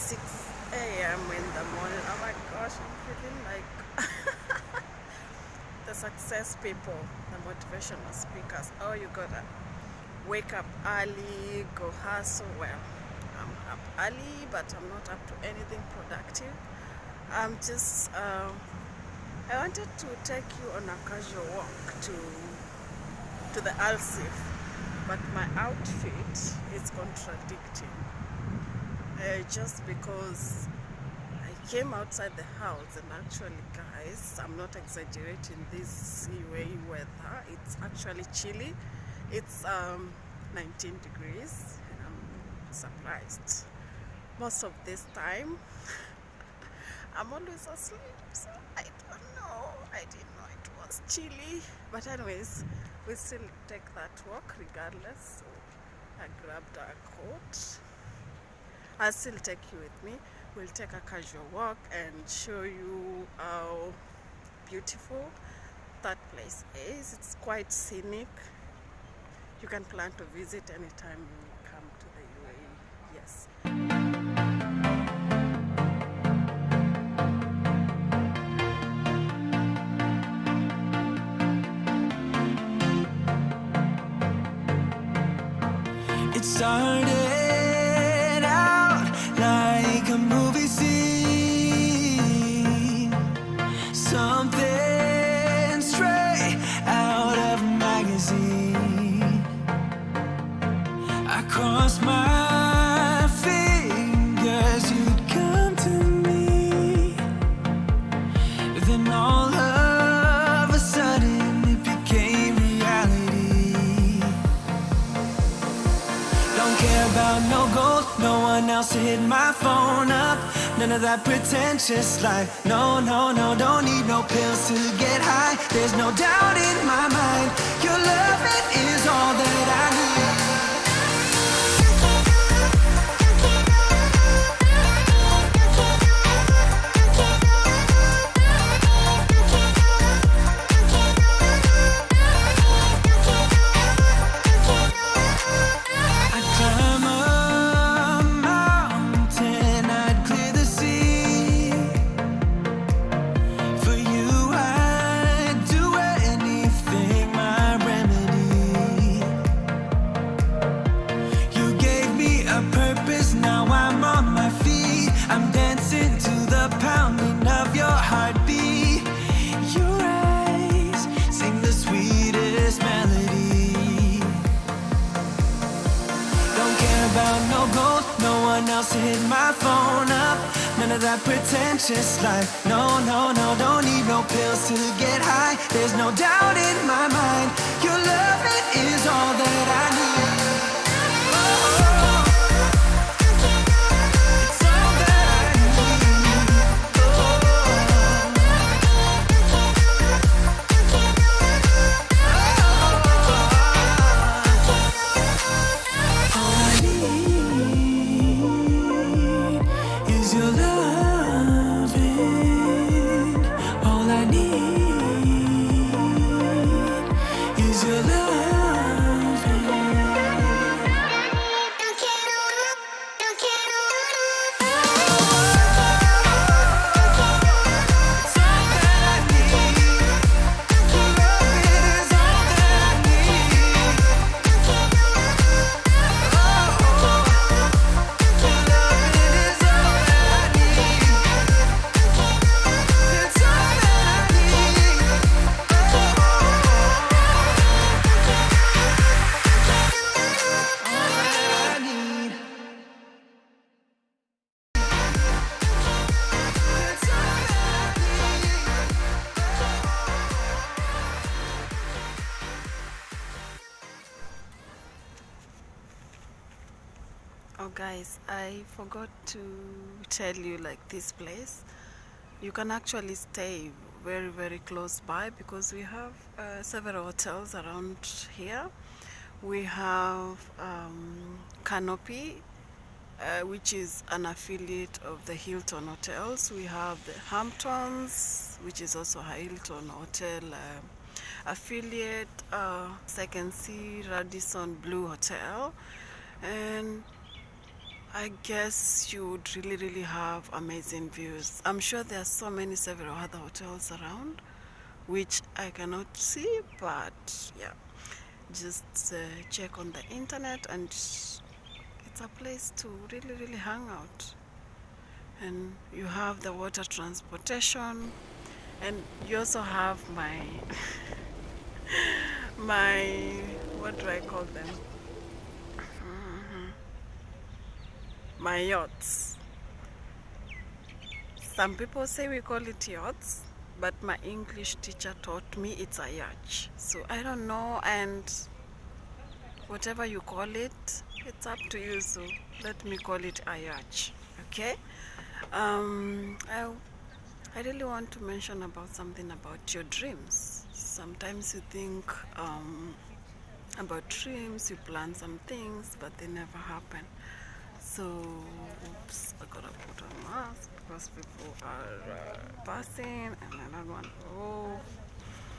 6 a.m. in the morning. Oh my gosh, I'm feeling like the success people, the motivational speakers. Oh, you gotta wake up early, go hustle. Well, I'm up early, but I'm not up to anything productive. I'm just, I wanted to take you on a casual walk to the Alseef, but my outfit is contradicting. Just because I came outside the house, and actually guys, I'm not exaggerating, this UAE weather, it's actually chilly. It's 19 degrees and I'm surprised. Most of this time I'm always asleep, so I don't know. I didn't know it was chilly, but anyways, we still take that walk regardless. So I grabbed a coat. I'll still take you with me. We'll take a casual walk and show you how beautiful that place is. It's quite scenic. You can plan to visit anytime you come to the UAE. Yes. It started out like a movie scene, something straight out of a magazine. I crossed my fingers you'd come to me, then all of a sudden it became reality. Don't care about no gold, no one else to hit my phone up. None of that pretentious life. No, no, no, don't need no pills to get high. There's no doubt in my mind, your love, it is all that I need. To hit my phone up, none of that pretentious life. No, no, no, don't need no pills to get high. There's no doubt in my mind, your love, it is all that I need. Oh guys, I forgot to tell you, like, this place you can actually stay very close by, because we have several hotels around here. We have Canopy, which is an affiliate of the Hilton hotels. We have the Hamptons, which is also a Hilton hotel affiliate. Second Sea Radisson Blue Hotel, and I guess you would really have amazing views. I'm sure there are several other hotels around which I cannot see, but yeah, just check on the internet, and it's a place to really hang out. And you have the water transportation, and you also have my what do I call them? My yachts. Some people say we call it yachts, but my English teacher taught me it's a yacht. So I don't know, and whatever you call it, it's up to you. So let me call it a yacht, okay? I really want to mention about something about your dreams. Sometimes you think about dreams, you plan some things, but they never happen. So, oops, I gotta put a mask because people are passing, and I don't want. Oh,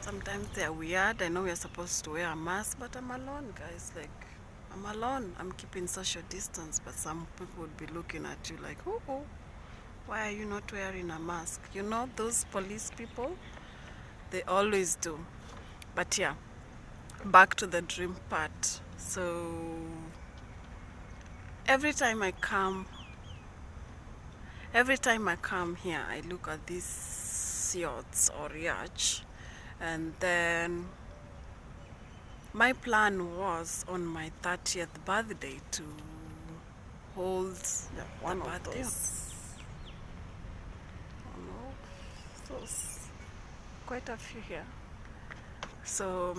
sometimes they're weird. I know we're supposed to wear a mask, but I'm alone, guys. Like, I'm alone. I'm keeping social distance, but some people would be looking at you like, oh, why are you not wearing a mask? You know, those police people, they always do. But yeah, back to the dream part. So every time I come here, I look at these yachts or yacht, and then my plan was on my 30th birthday to hold one of those. Those, quite a few here. So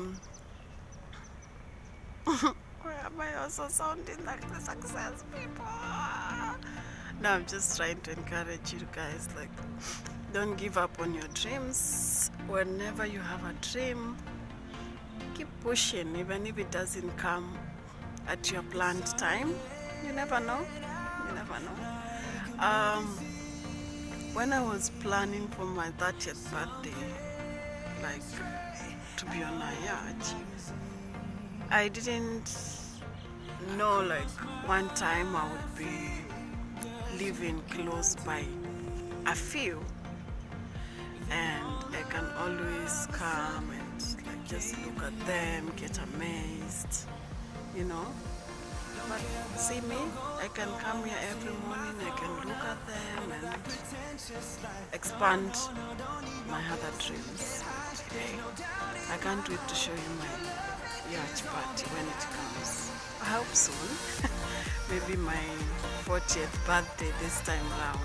why am I also sounding like the success people? No, I'm just trying to encourage you guys, like, don't give up on your dreams. Whenever you have a dream, keep pushing, even if it doesn't come at your planned time. You never know. When I was planning for my 30th birthday, like, to be on a yacht, I didn't know, like, one time I would be living close by a few, and I can always come and, like, just look at them, get amazed, you know. But see me, I can come here every morning, I can look at them and expand my other dreams. Hey, I can't wait to show you my yacht party when it comes. I hope soon. Maybe my 40th birthday this time around.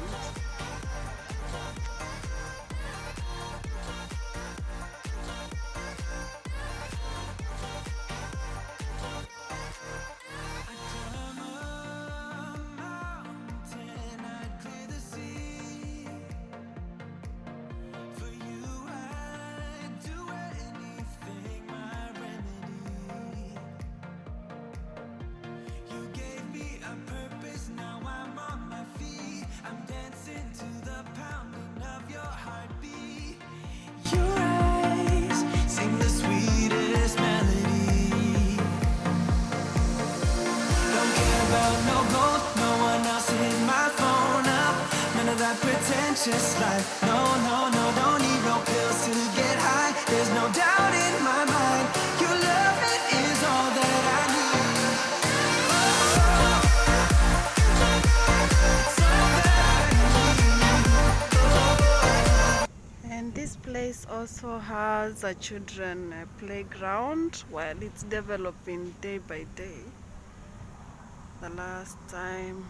Pretentious life, no, don't need no pills to get high. There's no doubt in my mind, your love, it is all that I need. And this place also has a children playground. While it's developing day by day. The last time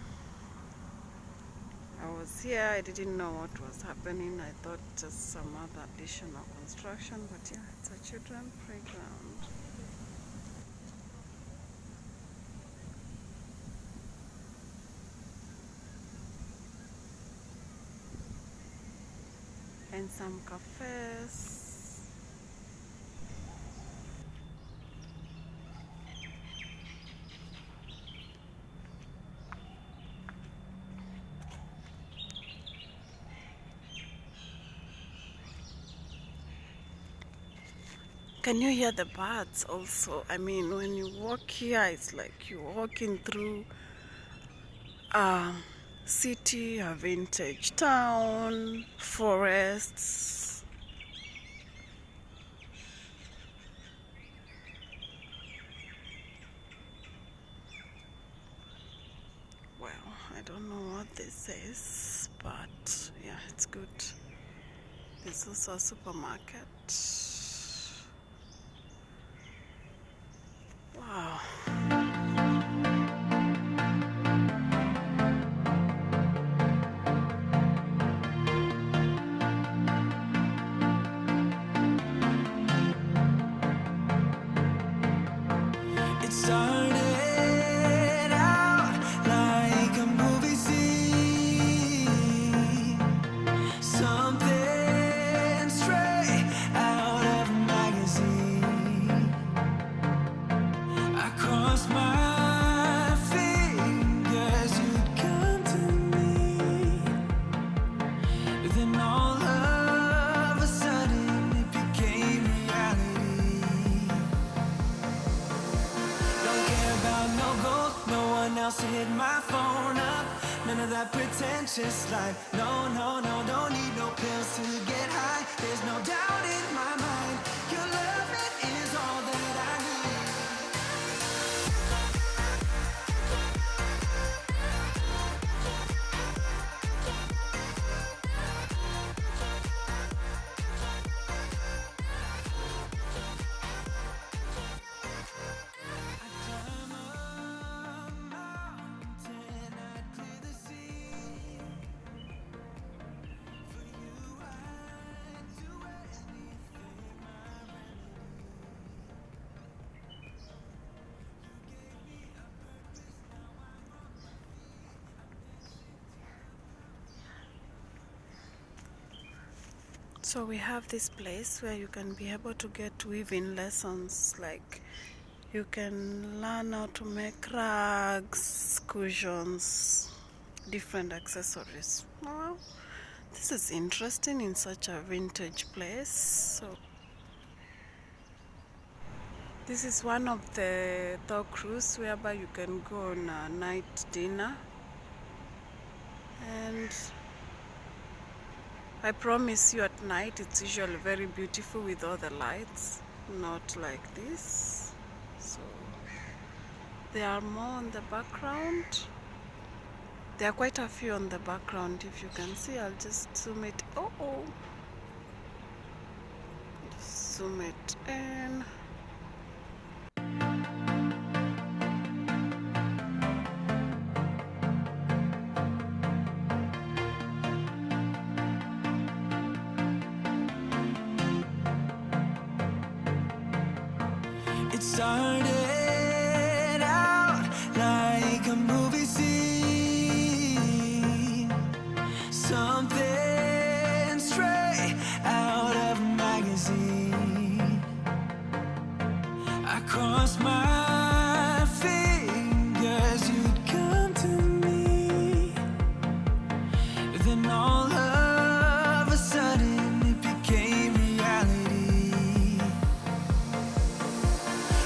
I was here, I didn't know what was happening. I thought just some other additional construction, but yeah, it's a children playground. And some cafes. Can you hear the birds also? I mean, when you walk here, it's like you're walking through um, city, a vintage town, forests. Well, I don't know what this is, but yeah, it's good. There's also a supermarket. Wow. It started out like a movie scene, something straight out of a magazine. I crossed my fingers, you'd come to me. Then all of a sudden it became reality. Don't care about no gold, no one else to hit my phone up. None of that pretentious life. No, no, no, don't need no pills to get high. There's no doubt in my mind. Your love, it is all that I need. I'd climb a mountain, I'd clear the sea. For you, I'd do anything, my remedy. You gave me a purpose, now I'm on my feet. So we have this place where you can be able to get weaving lessons, like you can learn how to make rugs, cushions, different accessories. Well, this is interesting in such a vintage place. So this is one of the tour cruise whereby you can go on a night dinner, and I promise you at night it's usually very beautiful with all the lights, not like this. So there are more on the background. There are quite a few on the background. If you can see, I'll just zoom it. Just zoom it in. It started out like a movie scene, something straight out of a magazine. I crossed my fingers, you'd come to me. Then all of a sudden it became reality.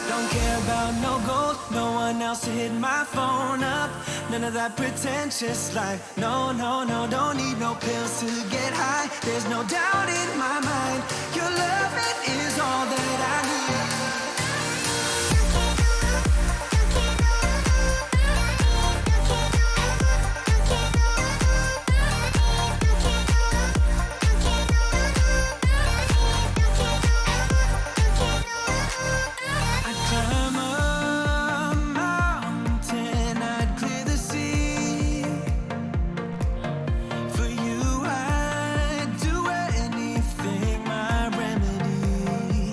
Don't care about no gold, no one else to hit my phone up. None of that pretentious life. No, no, no, don't need no pills to get high. There's no doubt in my mind. Your love, it is all that I need. I'd climb a mountain, I'd clear the sea. For you, I'd do anything, my remedy.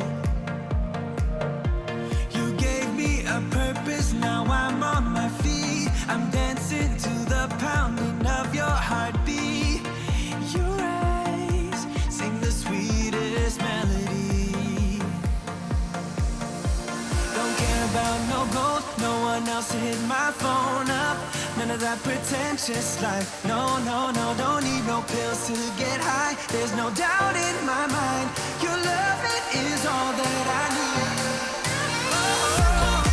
You gave me a purpose, now I'm on my feet. I'm dancing to the pounding of your heartbeat. Your eyes sing the sweetest melody. Don't care about no gold, no one else to hit my phone up. None of that pretentious life. No, no, no, don't need no pills to get high. There's no doubt in my mind. Your love, it is all that I need. Oh,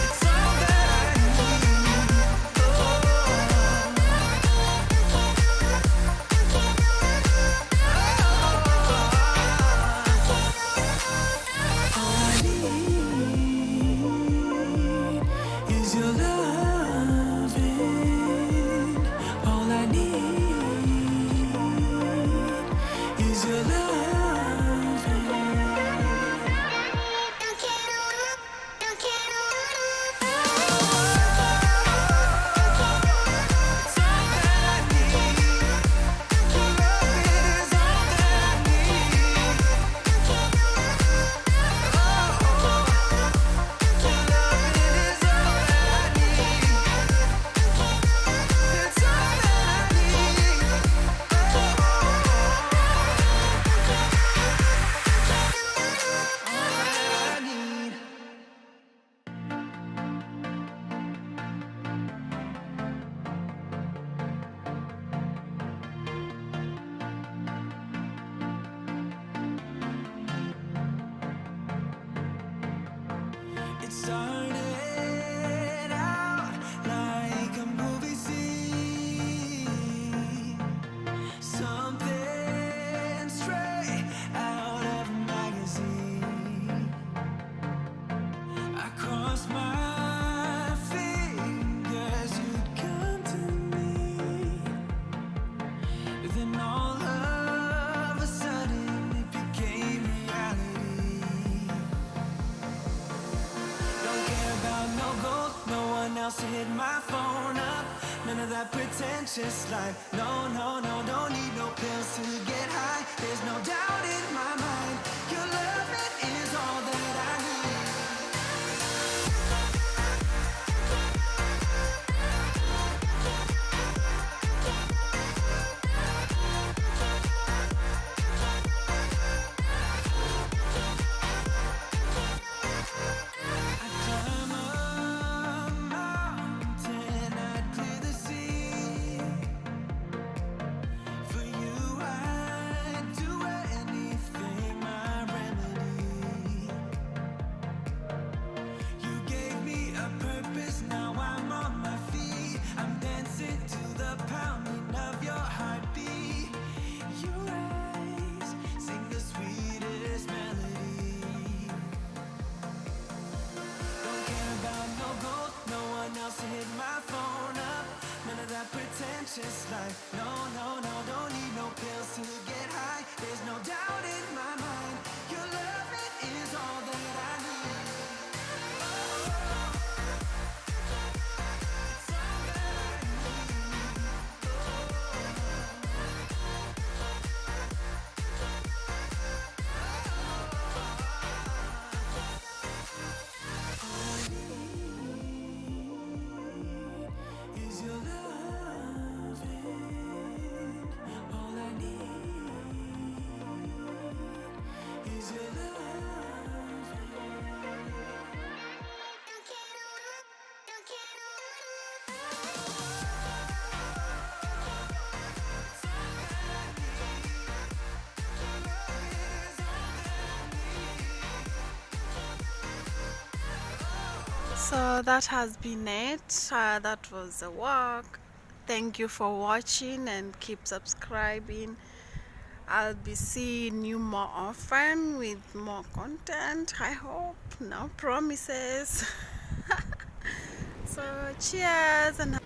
it's all that I need. started out like a movie scene, something straight out of a magazine. I crossed my fingers you'd come to me, then all of a sudden it became reality. Don't care about no gold, no one else to hit my phone up. None of that pretentious life. No, no, no, don't need no pills to get high. There's no doubt in my mind. Your love, it is all that I need. I'd climb a mountain, I'd clear the sea. For you, I'd do anything, my remedy. You gave me a purpose, now I'm on my feet. I'm dancing to the pounding of your heartbeat. Your eyes sing the sweetest melody. Don't care about no gold, no one else to hit my phone up. None of that pretentious life. No, no, no, don't need no pills to get high. There's no doubt in my mind. Your love, it is all that I need. It's all that I need. Is your love, all I need is your love. So that has been it. That was a walk. Thank you for watching and keep subscribing. I'll be seeing you more often with more content. I hope. No promises. So cheers and